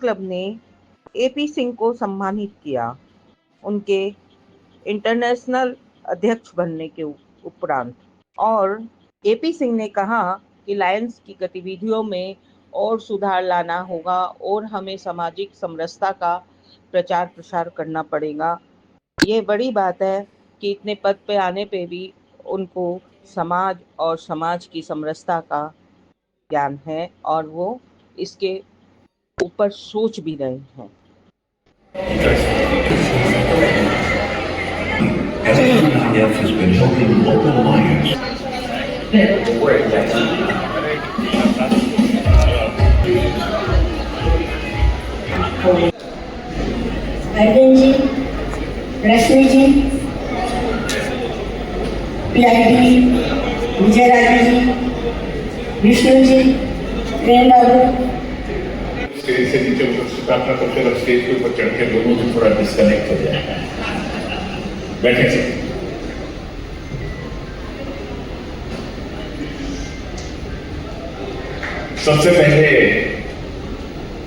Club ने AP Singh को सम्मानित किया उनके इंटरनेशनल अध्यक्ष बनने के उपरांत। और एपी सिंह ने कहा कि लायंस की गतिविधियों में और सुधार लाना होगा और हमें सामाजिक समरसता का प्रचार प्रसार करना पड़ेगा। ये बड़ी बात है कि इतने पद पे आने पे भी उनको समाज और समाज की समरसता का ज्ञान है और वो इसके ऊपर सोच भी रहे हैं। अर्जुन जी, रश्मि जी, पीआईडी, विजय राजा जी, विष्णु जी, प्रेम बाबू। स्टेज से नीचे प्रार्थना करते वक्त स्टेज के ऊपर चढ़ के दोनों से थोड़ा डिस्कनेक्ट हो जाएगा। बैठे से सबसे पहले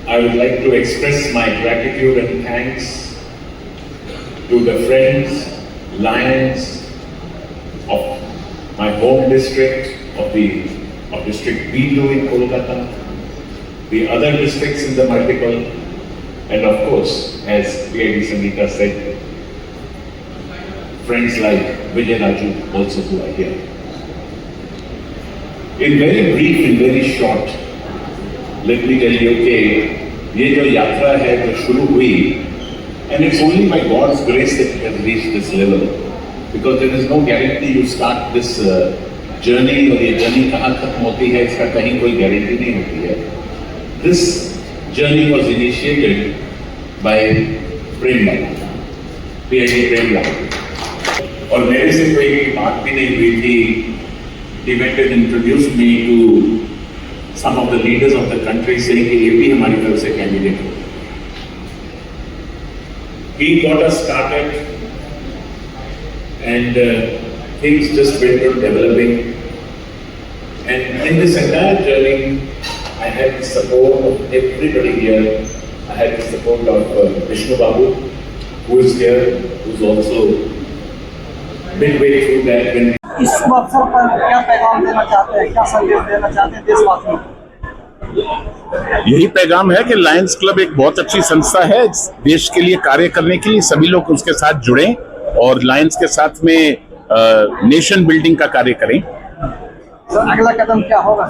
I would like to express my gratitude and thanks to the friends, lions of my home district, of District B2 in Kolkata, the other districts in the multiple, and of course, as PID Sangeeta said, friends like Vijay Raju also who are here. In very brief and very short, let me tell you, okay, ये जो यात्रा है जो शुरू हुई, and it's only by God's grace that it has reached this level, because there is no guarantee you start this journey और ये journey कहाँ खत्म होती है इसका कहीं कोई गारंटी नहीं होती है। This journey was initiated by Prem Babu, PID Prem Babu, और मेरे से कोई बात भी नहीं हुई थी। He went and introduced me to some of the leaders of the country saying कि ये भी हमारी तरफ से कैंडिडेट हो। He got us started and things just went on developing, and in this entire journey I had the support of everybody here. I had the support of Vishnu Babu, who is here, who's also midway through that when इस अवसर पर क्या पैगाम देना चाहते हैं, क्या संदेश देना चाहते हैं देशवासियों को? यही पैगाम है कि लायंस क्लब एक बहुत अच्छी संस्था है। देश के लिए कार्य करने के लिए सभी लोग उसके साथ जुड़ें और लायंस के साथ में नेशन बिल्डिंग का कार्य करें। अगला कदम क्या होगा?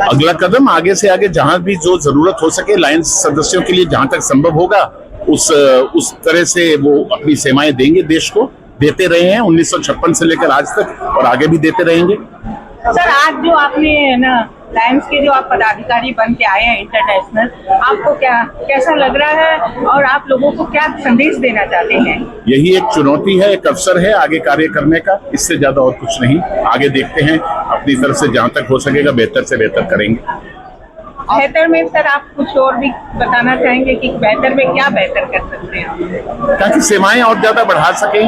अगला कदम आगे से आगे जहां भी जो जरूरत हो सके लायंस सदस्यों के लिए जहां तक संभव होगा उस तरह से वो अपनी सेवाएं देंगे, देश को देते रहे हैं 1956 से लेकर आज तक और आगे भी देते रहेंगे। सर, आज जो आपने ना लायंस के जो आप पदाधिकारी बन के आए हैं इंटरनेशनल, आपको कैसा लग रहा है और आप लोगों को क्या संदेश देना चाहते हैं? यही एक चुनौती है, एक अवसर है आगे कार्य करने का, इससे ज्यादा और कुछ नहीं। आगे देखते हैं, अपनी तरफ से जहां तक हो सकेगा बेहतर से बेहतर करेंगे। बेहतर में सर आप कुछ और भी बताना चाहेंगे कि बेहतर में क्या बेहतर कर सकते हैं ताकि सेवाएं और ज्यादा बढ़ा सकें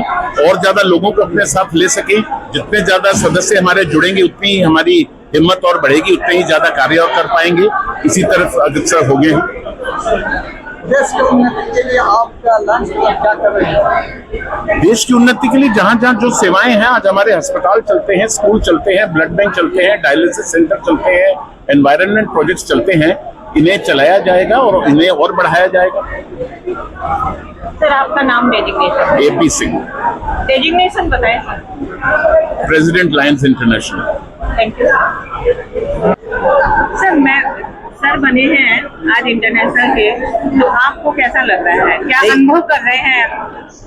और ज्यादा लोगों को अपने साथ ले सकें। जितने ज्यादा सदस्य हमारे जुड़ेंगे उतनी ही हमारी हिम्मत और बढ़ेगी, उतने ही ज्यादा कार्य और कर पाएंगे। इसी तरफ अग्रसर हो गए हैं। देश की उन्नति के लिए आपका लायंस क्लब क्या कर रहे हैं? देश की उन्नति के लिए जहां जहां जो सेवाएं हैं, आज हमारे अस्पताल चलते हैं, स्कूल चलते हैं, ब्लड बैंक चलते हैं, डायलिसिस सेंटर चलते हैं, एनवायरनमेंट प्रोजेक्ट्स चलते हैं, इन्हें चलाया जाएगा और इन्हें और बढ़ाया जाएगा। सर, आपका नाम, डेजिग्नेशन? एपी सिंह। डेजिग्नेशन बताएं sir. President Lions international. Thank you sir. मैं सर बने हैं आज इंटरनेशनल के, तो आपको कैसा लग रहा है, क्या अनुभव कर रहे हैं?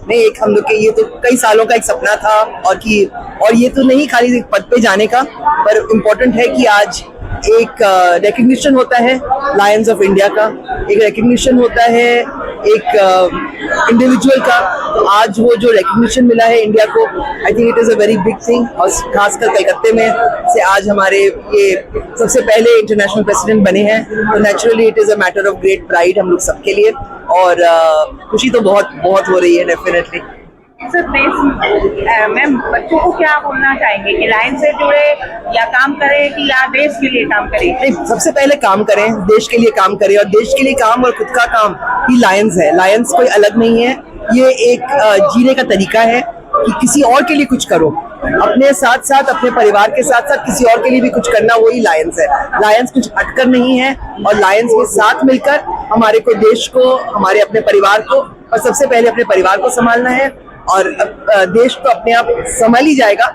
नहीं, एक हम लोग के ये तो कई सालों का एक सपना था और ये तो नहीं खाली एक पद पे जाने का, पर इम्पोर्टेंट है कि आज एक रिकग्निशन होता है लायंस ऑफ इंडिया का, एक रिकग्निशन होता है एक इंडिविजुअल का। तो आज वो जो रिकग्निशन मिला है इंडिया को, I think it is a very big thing. और खासकर कलकत्ते में से आज हमारे ये सबसे पहले इंटरनेशनल प्रेसिडेंट बने हैं, तो naturally it is a matter of great pride हम लोग सबके लिए, और खुशी तो बहुत बहुत हो रही है डेफिनेटली। सर मैम बच्चों को क्या बोलना चाहेंगे कि लायंस से जुड़े या काम करें कि या देश के लिए काम करें? नहीं, सबसे पहले काम करें, देश के लिए काम करें, और देश के लिए काम और खुद का काम ही लायंस है। लायंस कोई अलग नहीं है, ये एक जीने का तरीका है कि किसी और के लिए कुछ करो, अपने साथ साथ अपने परिवार के साथ साथ किसी और के लिए भी कुछ करना, वही लायंस है। लायंस कुछ हटकर नहीं है, और लायंस के साथ मिलकर हमारे को, देश को, हमारे अपने परिवार को, और सबसे पहले अपने परिवार को संभालना है, और देश तो अपने आप संभाल ही जाएगा,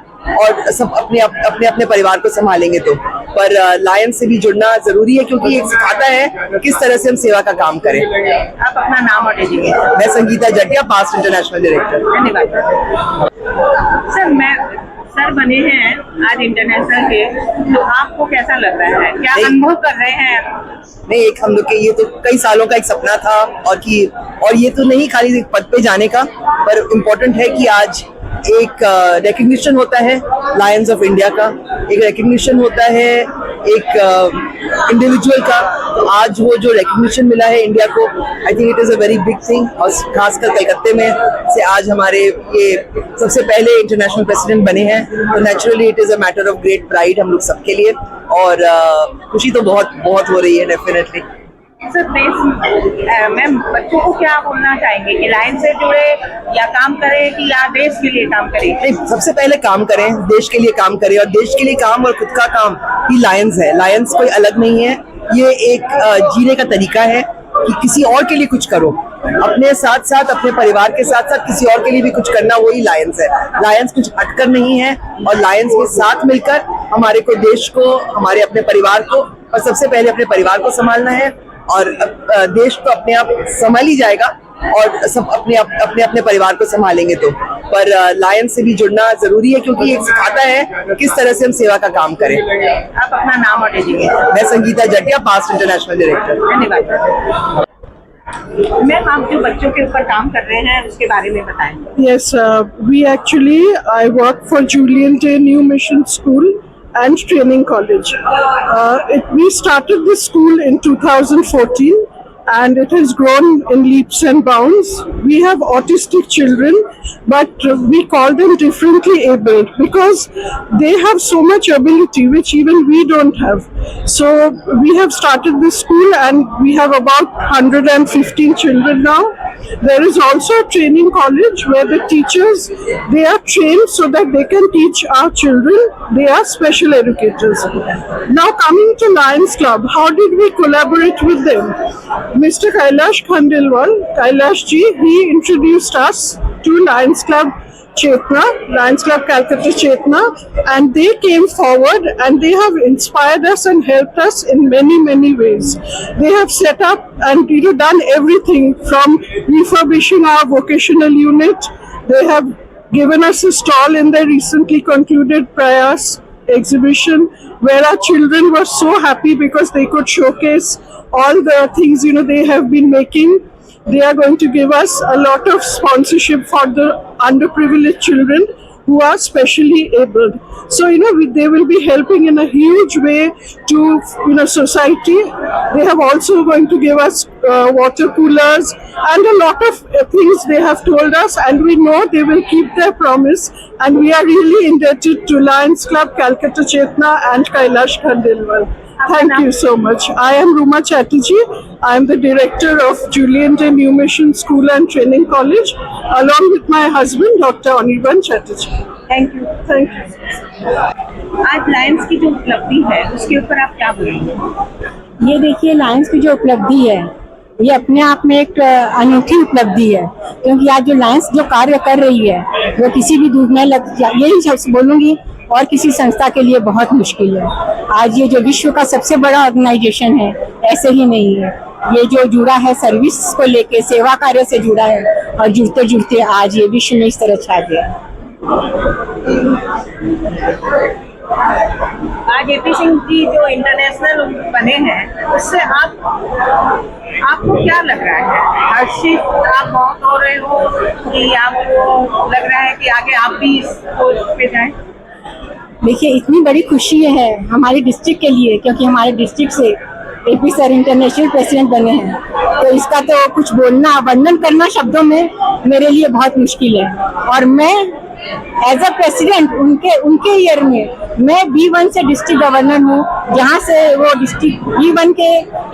और सब अपने परिवार को संभालेंगे तो। पर लायंस से भी जुड़ना जरूरी है, क्योंकि ये सिखाता है किस तरह से हम सेवा का काम करें। आप अपना नाम और डेजिग्नेशन? मैं Sangeeta Jatia, past international director. धन्यवाद सर। सर बने हैं आज इंटरनेशनल के, तो आपको कैसा लग रहा है, क्या अनुभव कर रहे हैं? नहीं, एक हम लोग के ये तो कई सालों का एक सपना था, और ये तो नहीं खाली एक पद पे जाने का, पर इम्पोर्टेंट है कि आज एक रिकग्निशन होता है लायंस ऑफ इंडिया का, एक रिकग्निशन होता है एक इंडिविजुअल का। तो आज वो जो रिकग्निशन मिला है इंडिया को, I think it is a very big thing, और खासकर कलकत्ते में से आज हमारे ये सबसे पहले इंटरनेशनल प्रेसिडेंट बने हैं, तो naturally it is a matter of great pride हम लोग सबके लिए, और खुशी तो बहुत बहुत हो रही है डेफिनेटली। सर मैम बच्चों को क्या बोलना चाहेंगे कि लायंस से जुड़े या काम करें कि या देश के लिए काम करें? नहीं, सबसे पहले काम करें, देश के लिए काम करें, और देश के लिए काम और खुद का काम ही लायंस है। लायंस कोई अलग नहीं है, ये एक जीने का तरीका है कि किसी और के लिए कुछ करो, अपने साथ साथ अपने परिवार के साथ साथ किसी और के लिए भी कुछ करना, वही लायंस है। लायंस कुछ हटकर नहीं है, और लायंस के साथ मिलकर हमारे को, देश को, हमारे अपने परिवार को, और सबसे पहले अपने परिवार को संभालना है, और देश तो अपने आप संभाल ही जाएगा, और सब अपने परिवार को संभालेंगे तो। पर लायंस से भी जुड़ना जरूरी है, क्योंकि ये सिखाता है किस तरह से हम सेवा का काम करें। आप अपना नाम और डेजिग्नेशन? मैं Sangeeta Jatia, past international director. धन्यवाद मैम। आप जो बच्चों के ऊपर काम कर रहे हैं उसके बारे में बताएं। Yes, I work for Julian Day New Mission School and Training College. We started this school in 2014, and it has grown in leaps and bounds. We have autistic children, but we call them differently abled because they have so much ability which even we don't have. So we have started this school, and we have about 115 children now. There is also a training college where the teachers, they are trained so that they can teach our children. They are special educators. Now coming to Lions Club, how did we collaborate with them? Mr. Kailash Khandelwal, Kailash ji, he introduced us to Lions Club Chetna, Lions Club Calcutta Chetna, and they came forward and they have inspired us and helped us in many, many ways. They have set up and done everything from refurbishing our vocational unit. They have given us a stall in their recently concluded Prayas exhibition, where our children were so happy because they could showcase all the things they have been making. They are going to give us a lot of sponsorship for the underprivileged children who are specially abled. So they will be helping in a huge way to society. They have also going to give us water coolers and a lot of things they have told us, and we know they will keep their promise, and we are really indebted to Lions Club Calcutta Chetna and Kailash Khandelwal. Thank you so much. I am Ruma Chatterjee. I am the director of Julian Day New Mission School and Training College, along with my husband, Dr. Anirban Chatterjee. Thank you. Thank you. आज Lions की जो उपलब्धि है उसके ऊपर आप क्या बोलेंगे? ये देखिए, लायंस की जो उपलब्धि है ये अपने आप में एक अनूठी उपलब्धि है, क्योंकि आज जो लायंस जो कार्य कर रही है वो किसी भी दूर में यही शब्द बोलूँगी, और किसी संस्था के लिए बहुत मुश्किल है। आज ये जो विश्व का सबसे बड़ा ऑर्गेनाइजेशन है, ऐसे ही नहीं है, ये जो जुड़ा है सर्विस को लेके, सेवा कार्य से जुड़ा है, और जुड़ते जुड़ते आज ये विश्व में इस तरह छा गया। आज एपी सिंह जी जो इंटरनेशनल बने हैं, उससे आपको क्या लग रहा है? हर्षित आप बहुत हो रहे हो कि आपको लग रहा है कि आगे आप भी इस पोस्ट पे जाएं? देखिए, इतनी बड़ी खुशी है हमारी डिस्ट्रिक्ट के लिए, क्योंकि हमारे डिस्ट्रिक्ट से एपी सर इंटरनेशनल प्रेसिडेंट बने हैं, तो इसका तो कुछ बोलना, वर्णन करना शब्दों में मेरे लिए बहुत मुश्किल है। और मैं एज अ प्रेसिडेंट उनके ईयर में मैं B1 से डिस्ट्रिक्ट गवर्नर हूँ, जहाँ से वो डिस्ट्रिक्ट B1 के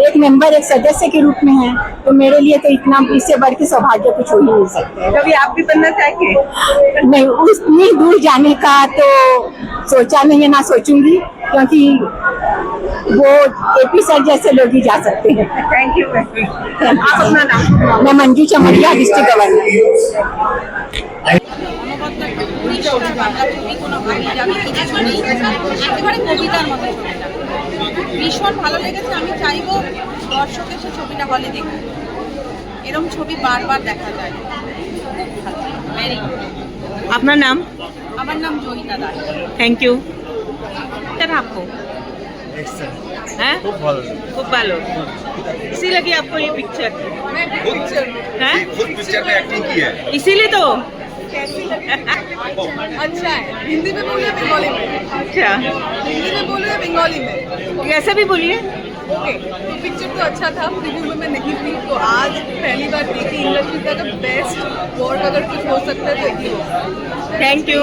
एक मेंबर, एक सदस्य के रूप में है, तो मेरे लिए तो इतना, इससे बढ़ के सौभाग्य कुछ हो ही नहीं सकता है। कभी आप भी बनना चाहेंगे? नहीं, उतनी दूर जाने का तो सोचा नहीं है, ना सोचूंगी, क्योंकि वो एपी सर जैसे लोग ही जा सकते हैं। Thank you. आप अपना नाम? मैं मंजू चमरिया, डिस्ट्रिक्ट गवर्नर। একেবারে কবিতার মতো ছবিটা ভীষণ ভালো লেগেছে। আমি চাইবো দর্শকের সে ছবিটা হলে দেখুন, এরকম ছবি বারবার দেখা যায়, খুব ভালো, ভেরি গুড। আপনার नाम? আমার নাম Joyita Das. Thank you. Sir आपको हैं? खूब भालो, इसी लगी आपको ये पिक्चर? हैं? खुद पिक्चर में एक्टिंग की है, इसीलिए तो अच्छा है। हिंदी में बोलिए बंगाली में? अच्छा, हिंदी में बोलिए बंगाली में? कैसे भी बोलिए। ओके, तो पिक्चर तो अच्छा था, रिव्यू में मैं नहीं थी, तो आज पहली बार देखी। इंडस्ट्री का जो बेस्ट वर्क अगर कुछ हो सकता है तो यही होगा। Thank you,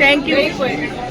thank you. Very good.